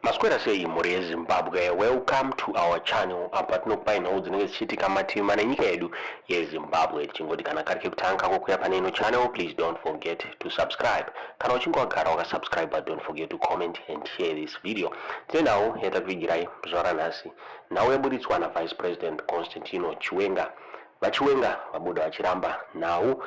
Maswera sei muri Zimbabwe. Welcome to our channel. Apa tinokupa nhau dzinenge dzichiitika matima nenyika yedu yeZimbabwe. Chingoti kana kari kekutanga kokuya pane ino channel, please don't forget to subscribe. Kana uchinge wagara wakasubscribe, but don't forget to comment and share this video. Tine nhau yatakuvigirai zuva ranhasi. Nhau yaburitswa naVice President Constantino Chiwenga. VaChiwenga vabuda vachiramba nhau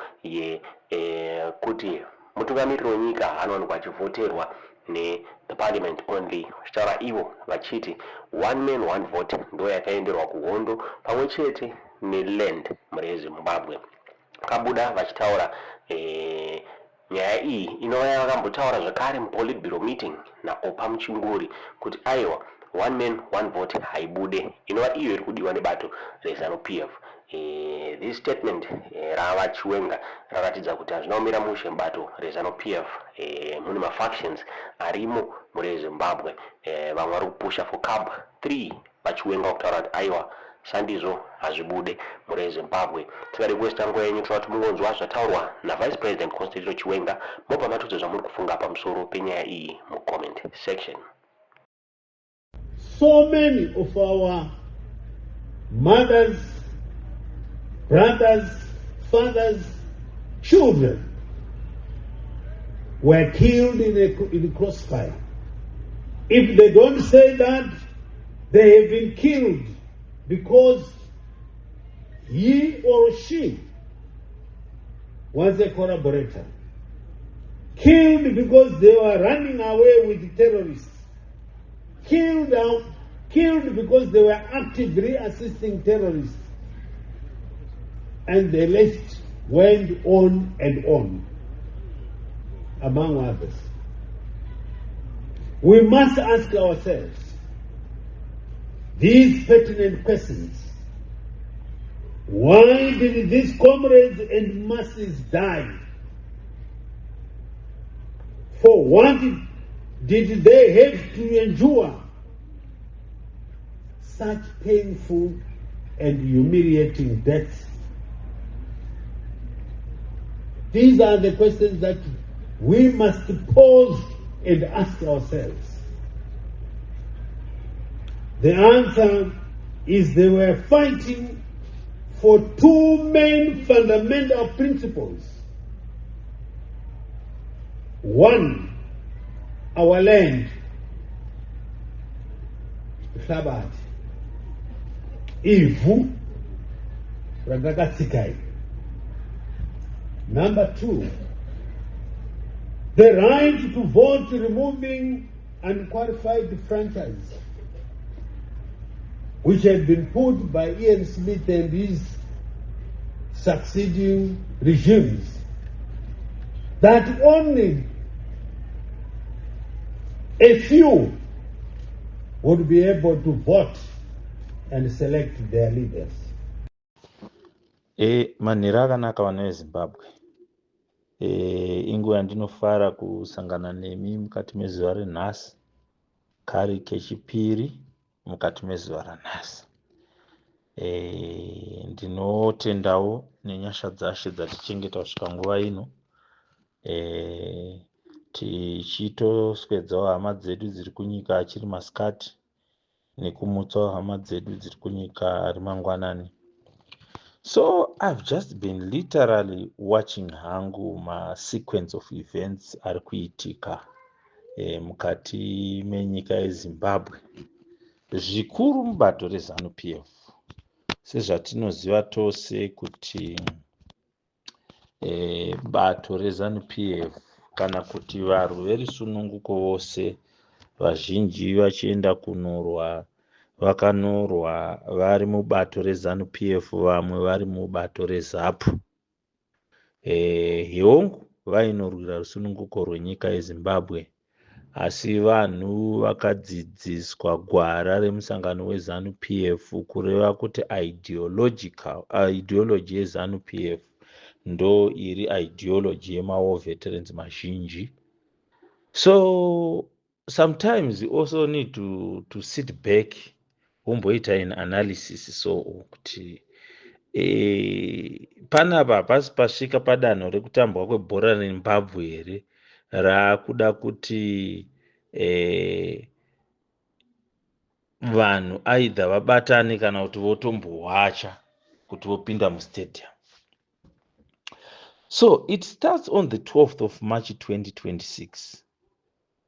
kuti mutungamiriri wenyika anowanikwa achivhoterwa the parliament only. Zvichitaura ivo vachiti one man one vote ndo yakaenderwa kuhondo pamwe chete neland muri Zimbabwe. Kabuda vachitaura nyaya iyi inova yakambotaura zvakare muPolitburo meeting naOpa Muchinguri kuti aiwa one man one vote haibude, inova iyo iri kudiwa nebato reZANU-PF. This statement ravaChiwenga raratidza kuti hazvina kumira mushe mubato reZANU-PF. Mune mafactions arimo muri Zimbabwe. Vamwe vari kupusha for cab 3. VaChiwenga kutaura kuti aiwa sandizvo hazvibude muri Zimbabwe. Tikarequesta nguva yenyu kuti mungonzwa zvataurwa naVice President Constantino Chiwenga, mobva matudza zvamuri kufunga pamusoro penyaya iyi mucomment section. So many of our mothers, brothers, fathers, children were killed in the crossfire. If they don't say that, they have been killed because he or she was a collaborator. Killed because they were running away with terrorists. Killed because they were actively assisting terrorists. And the list went on and on, among others. We must ask ourselves these pertinent questions. Why did these comrades and masses die? For what did they have to endure such painful and humiliating deaths? These are the questions that we must pause and ask ourselves. The answer is they were fighting for two main fundamental principles. One, our land, Hlabathi, ivhu randakatsikai. Number two, the right to vote removing unqualified franchise, which had been put by Ian Smith and his succeeding regimes, that only a few would be able to vote and select their leaders. Manhero akanaka vana veZimbabwe. Inguva yandinofara kusangana nemi mukati mezuva renhasi, kari kechipiri mukati mezuva ranhasi. Ndinotendawo nenyasha dzaShe dzatichengeta kusvika nguva ino, tichitoswedzawo hama dzedu dziri kunyika achiri masikati nekumutsawo hama dzedu dziri kunyika ari mangwanani. So I've just been literally watching hangu sequence of events ari kuitika mukati menyika yeZimbabwe, zvikuru mubato reZANU-PF. Sezvatinoziva tose kuti bato reZANU-PF kana kuti varwi verisununguko vose vazhinji vachienda kunorwa vakanorwa vari mubato reZANU-PF, vamwe vari mubato reZAPU. Hiongu vainorwira rusununguko rwenyika yeZimbabwe, asi vanhu vakadzidziswa gwara remusangano weZANU-PF kureva kuti ideology yeZANU-PF ndo iri ideology yemawar veterans mazhinji. So sometimes you also need to sit back umboita an analysis so kuti panapa hapasi pasvika padanho rekutambwa kwebhora reZimbabwe here raakuda kuti vanhu aidha vabatane kana kuti votombowacha kuti vopinda mustadium. So it starts on the 12th of March 2026.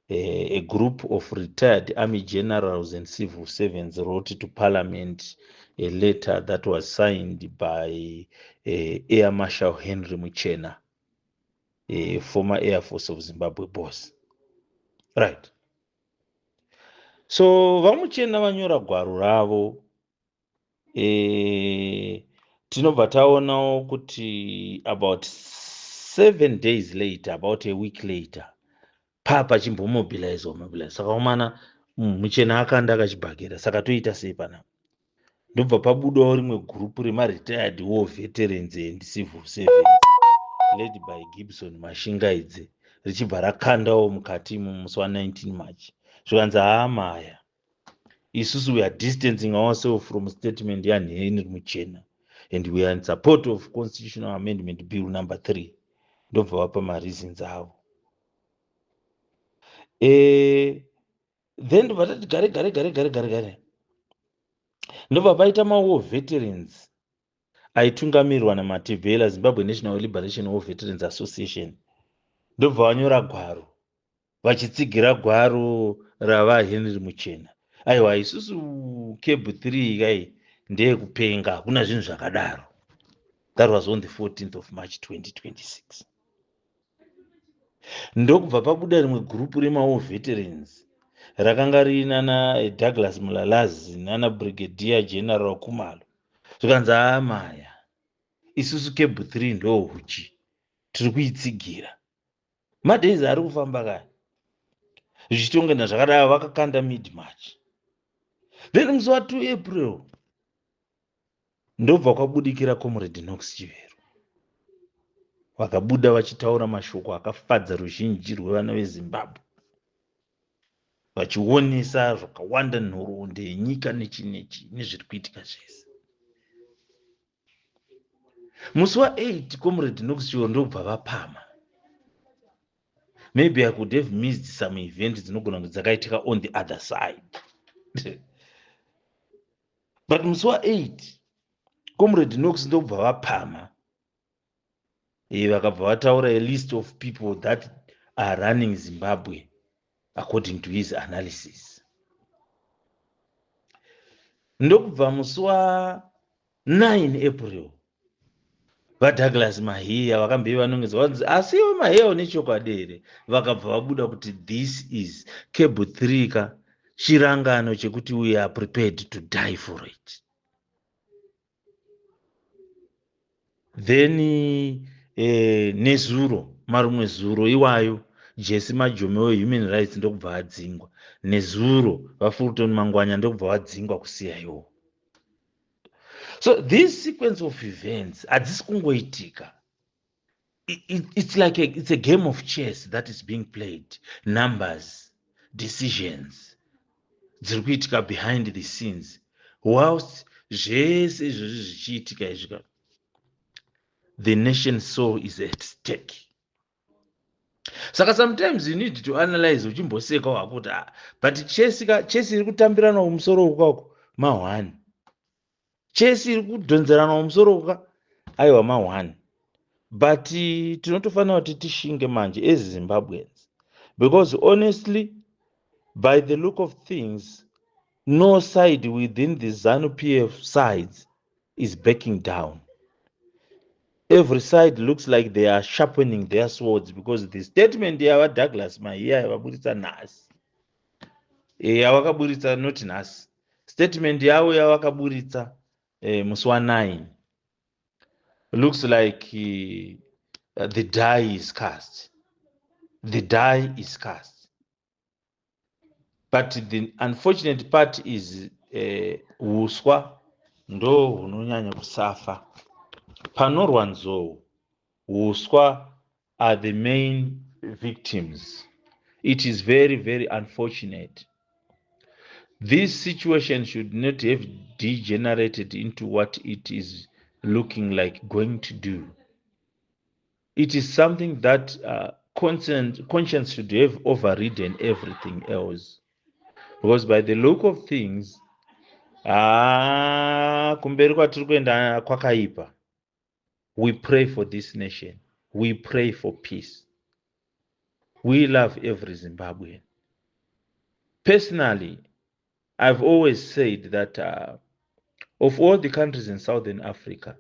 A group of retired army generals and civil servants wrote to Parliament a letter that was signed by Air Marshal Henry Muchena, a former Air Force of Zimbabwe boss. Right. So vamuchena vanyora gwaro ravo, tinobva taonawo kuti about 7 days later, about a week later, papa chimbomobilize. Saka umana Muchena akanda akachibhagera. Saka toita sei pana? Ndobva pabudawo rimwe gurupu rema-retired war veterans and civil servants led by Gibson Mashingaidze richibva rakandawo mukati musi wa19 March. Zvikanzi haamaya, isusu we are distancing ourselves from statement yaHenry Muchena and we are in support of Constitutional Amendment Bill number 3. Ndobva vapa mareasons avo. Then ndobva tati gare. Ndobva paita ma-war veterans aitungamirirwa naMatebela, Zimbabwe National Liberation War Veterans Association. Ndobva vanyora gwaro vachitsigira gwaro rava Henry Muchena. Aiwa, isusu Cable 3 kai ndeyekupenga, hakuna zvinhu zvakadaro. That was on the 14th of March 2026. Ndokubva pabuda rimwe gurupu rema-war veterans rakanga riina Douglas Mulalazi nana Brigadier General Kumalo. Zvikanzi amaya, isusu Cable 3 ndo huchi, tiri kuitsigira. Madays ari kufamba kai zvichitongena zvakadaro, vakakanda mid-March. Then musi wa2 April ndobva kwabudikira Comrade Knox Chivero. Vakabuda vachitaura mashoko akafadza ruzhinji rwevana veZimbabwe, vachionesa zvakawanda nhoroondo yenyika nechinechi nezviri kuitika zvese. Musi wa8 Comrade Knox Chivero ndobva vapama. Maybe I could have missed some events dzinogona kuti dzakaitika on the other side. But musi wa8 Comrade Knox ndobva vapama. Vakabva vataura a list of people that are running Zimbabwe according to his analysis. Ndokubva musi wa9 April vaDouglas Mahiya vakambei vanongedza vanzi asiwo Mahiya une chokwadi here, vakabva vabuda kuti this is Cable 3 ka chirangano chekuti we are prepared to die for it. Then nezuro, marumwe zuro iwayo Jesse Majome weHuman Rights ndokubva adzingwa. Nezuro vaFulton Mangwanya ndokubva vadzingwa kuCIO. So this sequence of events hadzisi kungoitika. It's like it's a game of chess that is being played. Numbers, decisions dziri kuitika behind the scenes. Whilst zvese izvozvi zvichiitika izvika, the nation's soul is at stake. Saka sometimes you need to analyze uchimboseka wakuti but chess iri kutambirana kumusoro ukako ma1. Chess iri kudhonzerana kumusoro uka aiwa ma1. But tinotofanira kuti tishinge manje as Zimbabweans, because honestly by the look of things no side within the ZANU-PF sides is backing down. Every side looks like they are sharpening their swords, because the statement yava Douglas Mahiya yavaburitsa nhasi, yavakaburitsa not nhasi, statement yavo yavakaburitsa musi wa9 looks like the die is cast. The die is cast. But the unfortunate part is uswa ndo hunonyanya kusafa. Panorwa nzou, uswa are the main victims. It is very, very unfortunate. This situation should not have degenerated into what it is looking like going to do. It is something that conscience should have overridden everything else. Because by the look of things, Kumberi kwatiri kuenda kwakaipa. We pray for this nation. We pray for peace. We love every Zimbabwean. Personally, I've always said that of all the countries in Southern Africa,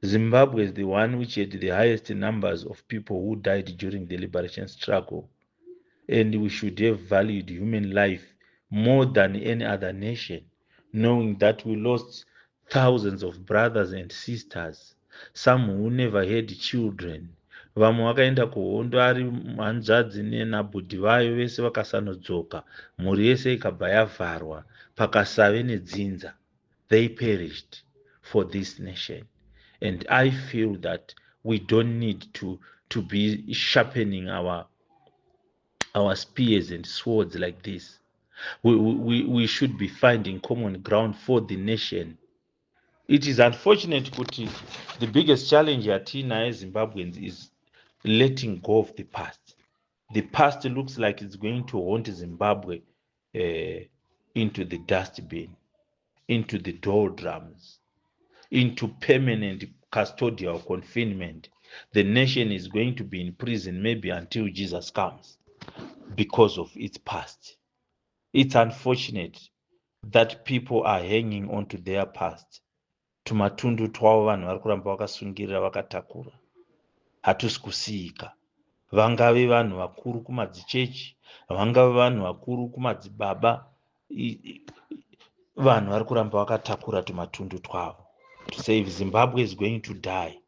Zimbabwe is the one which had the highest numbers of people who died during the liberation struggle. And we should have valued human life more than any other nation, knowing that we lost thousands of brothers and sisters, some who never had children. Vamwe vakaenda kuhondo ari hanzvadzi nenabhudhi vayo vese vakasanodzoka, mhuri yese ikabva yavharwa, pakasave nedzinza. They perished for this nation. And I feel that we don't need to be sharpening our spears and swords like this. We should be finding common ground for the nation. It is unfortunate that the biggest challenge at Zimbabweans is letting go of the past. The past looks like it's going to haunt Zimbabwe into the dustbin, into the doldrums, into permanent custodial confinement. The nation is going to be in prison maybe until Jesus comes because of its past. It's unfortunate that people are hanging on to their past. Tumatundu twavo vanhu vari kuramba vakasungirira vakatakura. Hatusi kusiyika. Vangave vanhu vakuru kumadzichechi, vangave vanhu vakuru kumadzibaba, vanhu vari kuramba vakatakura tumatundu twavo. To say if Zimbabwe is going to die,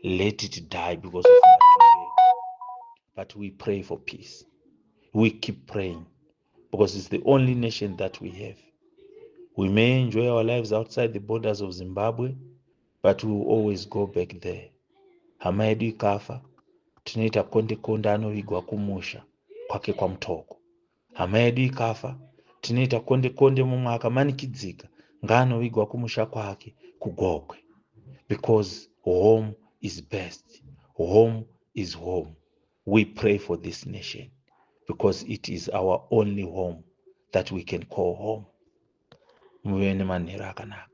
let it die because of matundu. But we pray for peace. We keep praying because it's the only nation that we have. We may enjoy our lives outside the borders of Zimbabwe, but we will always go back there. Hama yedu ikafa, tunoita konde anovigwa kumusha kwake kwamutoko. Hama yedu ikafa, tunoita konde mumwe akamanikidzika ngaanovigwa kumusha kwake kugokwe. Because home is best. Home is home. We pray for this nation because it is our only home that we can call home. Muve nemanheru akanaka.